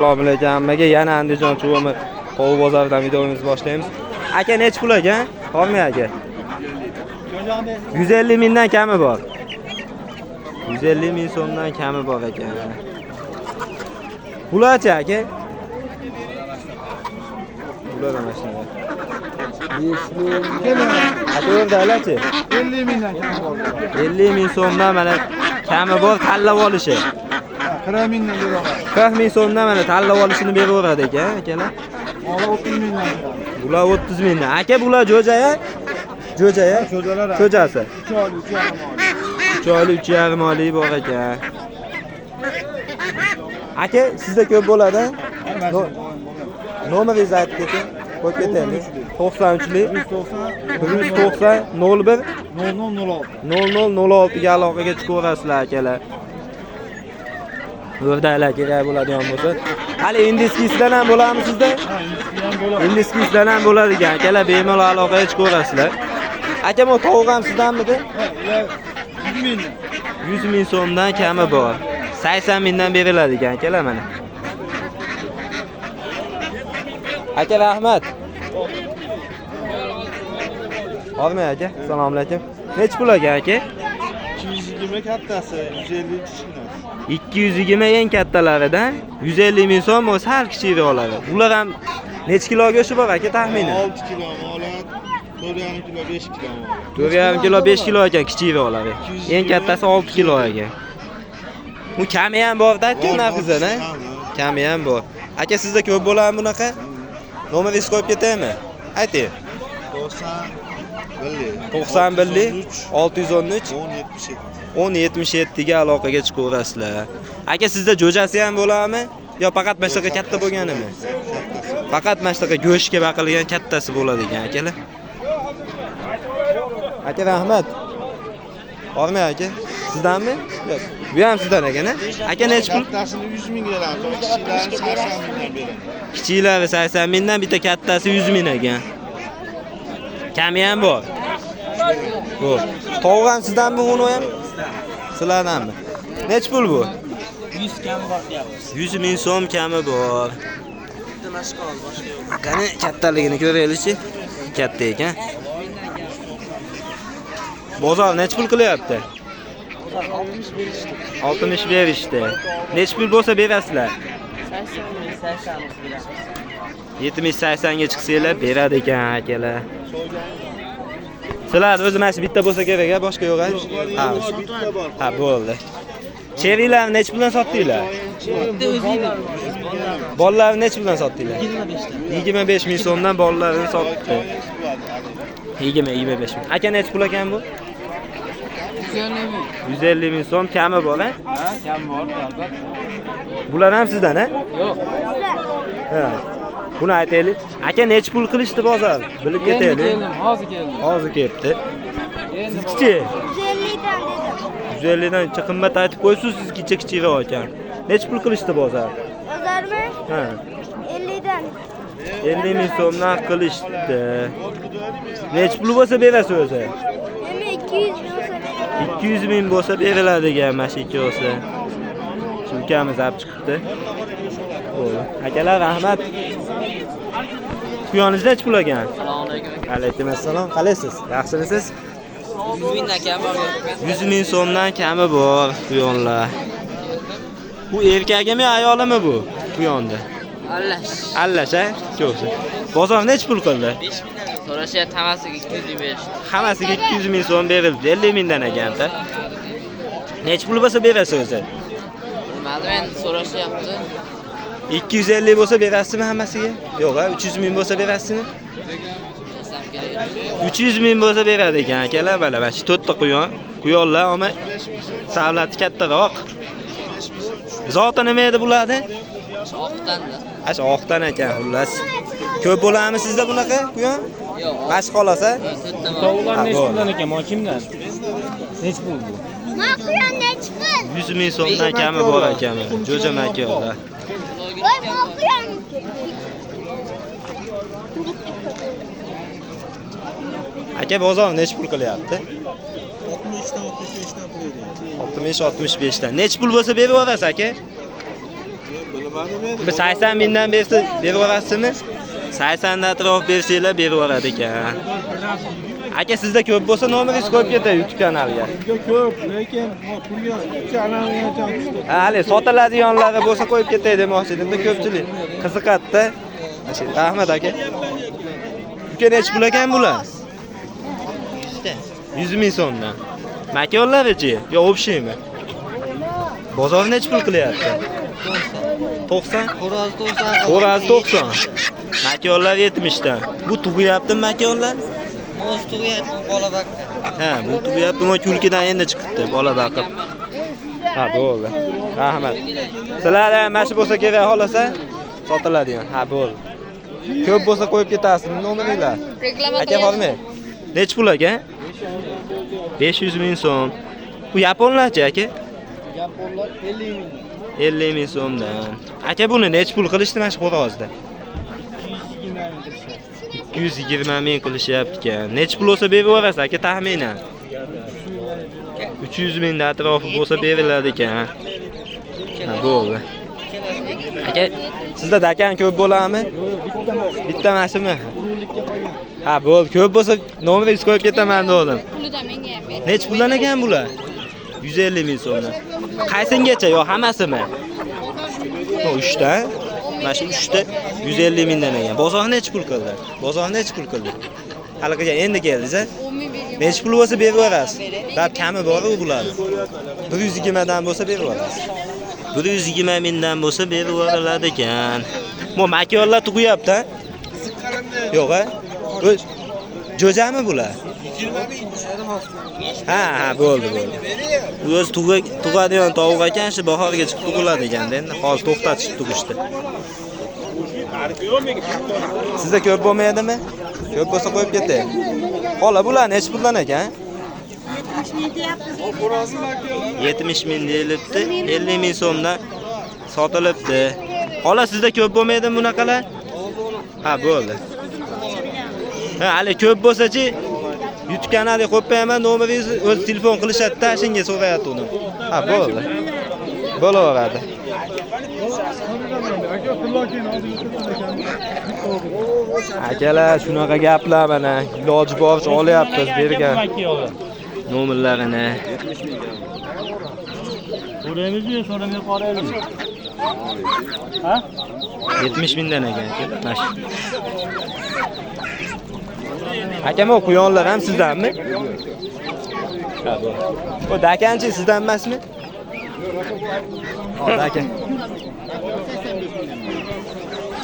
Assalomu alaykum hammaga. Yana Andijon Chuvumi qo'v bozoridan videomizni boshlaymiz. Aka nech pul ekan? Qolmay aka. 150 mingdan kami bor. 150 ming so'mdan kami bor ekan. Pulachi aka? Bular mana shunday. 5 ming. Aka o'rdalachi? 50 mingdan kami bor. 50 ming so'mdan mana kami bor tanlab olishi. 40 mingdan beraman. 40 ming so'mdan mana tanlab olishini beraveradi ekan, akalar. Mana 30 mingdan. Bular 30 mingdan. Aka bular jo'ja-ya? Jo'ja-ya? Cho'jalar. Cho'jasi. 3 oylik, 3 3 oylik, oylik. 3,5 oylik bor ekan. Aka sizda ko'p bo'ladi? Nomeringizni aytib keting. Qo'yib ketaylik. 93lik 190 01 0006 ga aloqaga chiqaverasizlar akalar. O'rdalar kerak bo'ladigan bo'lsa. Hali indiskisidan ham bo'ladimi sizda? Indiskisidan ham bo'ladi ekan. Akalar bemalol aloqaga chiqaverasizlar. Aka bu tovuq ham sizdanmidi? 100 mingdan. 100 ming so'mdan kami bor. 80 mingdan beriladi ekan akalar mana. Aka rahmat. Hormay aka. Assalomu alaykum. Nech pul ekan aka? 220 kattasi, 150 kichkina. 220 eng kattalaridan 150 ming so'm o'z har kichikroqlari. Bular ham nech kilo go'shti bor aka taxminan? 6 kilo oladi, 4,5 kilo, 5 kilo oladi. 4,5 kilo 5 kilo ekan kichikroqlari. Eng kattasi 6 kilo ekan. Bu kami ham bor-da-ku narxizana. Kami ham bor. Aka sizda ko'p bo'ladimi bunaqa? Nomeringizni qo'yib ketaymi? Ayting. 91 613 1077 ga aloqaga chiqaverasizlar. Aka sizda jo'jasi ham bo'ladimi? Yo faqat mashtaqa katta bo'lganimi? Faqat mashtaqa go'shtga baqilgan kattasi bo'ladi ekan akalar. Aka rahmat. Bormay aka. Sizdanmi? Yo'q. Bu ham sizdan ekan-a? Aka nech pul? Kattasini 100 ming beramiz, kichiklarini 80 mingdan beramiz. Kichiklari 80 mingdan, bitta kattasi 100 ming ekan. Kami ham bor. Bu. Tovuq ham sizdanmi buni ham? Sizlardanmi? Nech pul bu? 100 kami bor deyapmiz. 100 ming so'm kami bor. Qani kattaligini ko'raylik-chi. Katta ekan. Bozor nech pul qilyapti? 60 berishdi. Nech pul bo'lsa berasizlar? 70-80 ga chiqsanglar beradi ekan akalar. Sizlar o'zi mana shu bitta bo'lsa kerak-a, boshqa yo'q-a? Ha. Ha, bo'ldi. Cherilarni nech puldan sotdinglar? Bolalarni nech puldan sotdinglar? 25 ming so'mdan bolalarini sotdi. 25 ming. Aka nech pul ekan bu? 150 ming so'm kami bor-a? Ha, kam bor, albatta. Bular ham sizdan, a? Yo'q. Ha. Buni aytaylik. Aka nech pul qilishdi bozor? Bilib ketaylik. Hozir keldim. Hozir kelibdi. Sizchi? 150 dan qimmat aytib qo'ysiz, siz kichikroq ekan. Nech pul qilishdi bozor? Bozormi? Ha. 50 dan. 50 ming so'mdan qilishdi. Nech pul bo'lsa berasiz o'zi? Nima 200 bo'lsa beradi. 200 ming bo'lsa beriladigan mana shu ikkosi. Shu ukamiz olib chiqibdi. Bo'ldi. Akalar rahmat. Quyoningizda nech pul ekan? Assalomu alaykum. Alaykum assalom. Qalaysiz? Yaxshimisiz? 100 mingdan kam bor. 100 ming so'mdan kami bor quyonlar. Bu erkagimi, ayolimi bu? Quyonda. Allash. Allash-a? Ko'psi. Bozor nech pul qildi? 5 mingdan so'rashyapti, hammasiga 225. Hammasiga 200 ming so'm berildi. 50 mingdan ekan-da. Nech pul bo'lsa berasiz o'zi? Bilmadim, endi so'rashyapti. 250 bo'lsa berasizmi hammasiga? Yo'q-a, 300 ming bo'lsa berasizmi? Desam kerak. 300 ming bo'lsa beradi ekan akalar, mana shu 4 ta quyon. Quyonlar ama savlati kattaroq. Zoti nima edi bularni? Oqtanda. Ash oqdan ekan, xullas. Ko'p bo'ladimi sizda bunaqa quyon? Yo'q. Bash qolasa? Tovuqlar nech puldan ekan, mana kimdan? Nech pul bu? Maqyan nechpul? 100 ming so'mdan kami bor ekan. Jo'ja makolar. Voy maqyan. Aka bozor nech pul qilyapti? 60 dan 65 dan pul edi. 60-65 dan. Nech pul bo'lsa beraverasiz aka? Bilib Bir 80 mingdan bersa beraverasizmi? 80 dan atrof bersanglar beraveradi ekan. Aka sizda ko'p bo'lsa nomeringiz qo'yib ketay YouTube kanaliga. Ko'p, lekin pulga kanalgacha tushdi. Hali sotiladiganlari bo'lsa qo'yib ketay demoqchi edim-da, ko'pchilik qiziqadi-da. Rahmat aka. Uka necha pul ekan bular? 100 ming so'mdan. Makonlarichi yo общийmi? Bozor necha pul qilyapti? 90. Xo'roz 90. Makonlar 70 dan. Bu tug'yaptimi makonlar? O'z tug'yapti bola bakda. Ha, bu tug'yapti, mo kulkidan endi chiqibdi bola baqib. Ha, bo'ldi. Rahmat. Sizlar ham mana shu bo'lsa kerak xolasa sotiladigan. Ha, bo'ldi. Ko'p bo'lsa qo'yib ketasizmi nomeringlar? Aka bormi? Nech pul aka? 500 ming so'm. Bu yaponlarcha aka? Yaponlar 50 ming. 50 ming so'mdan. Aka buni nech pul qilishdi mana shu xo'rozda? 220 ming qilishyapti ekan. Nech pul bo'lsa beraverasiz aka taxminan? 300 ming atrofi bo'lsa beriladi ekan. Ha, bo'ldi. Aka, sizda dakan ko'p bo'ladimi? Bitta mashimi? Ha, bo'ldi. Ko'p bo'lsa nomeringizni qo'yib ketaman dedim. Pulida menga ham ber. Nech puldan ekan bular? 150 ming so'mdan. Qaysingacha yo hammasimi? O 3 ta. Mana shu 3 ta 150 mingdan ekan. Bozor nech pul qildi? Bozor nech pul qildi? Haligacha endi keldingiz-a? 10 ming bergan. Nech pul bo'lsa beraverasiz. Bab kami bor-ku bular. 120 dan bo'lsa beraverasiz. 120 mingdan bo'lsa beraveriladi ekan. Mo makonlar tug'yapti-a? Yo'q-a? Jo'jami bular? 20 ming. Ha, bo'ldi. O'z tug'adigan tovuq ekan, shu bahorgacha tug'iladi ekan-da, endi hozir to'xtatishib tug'ishdi. Sizda ko'p bo'lmaydimi? Ko'p bo'lsa qo'yib ketay. Xola, bular nech puldan ekan? 70 ming deyilibdi, 50 ming so'mdan sotilibdi. Xola, sizda ko'p bo'lmaydimi bunaqalar? Ha, bo'ldi. Ha, hali ko'p bo'lsa-chi, YouTube kanaliga qo'yib qo'yaman, nomeringizni o'z telefon qilishadi-da, shunga so'rayapti uni. Ha, bo'ldi. Bo'laveradi. Akalar, shunaqa gaplar mana, iloji boricha olyapmiz bergan nomerlarini. So'raymizmi, so'ramay qolamiz. Ha? 70 mingdan ekan. Mash. Akam, o quyonlar ham sizdanmi? O dakanchi sizdan emasmi? O dakan.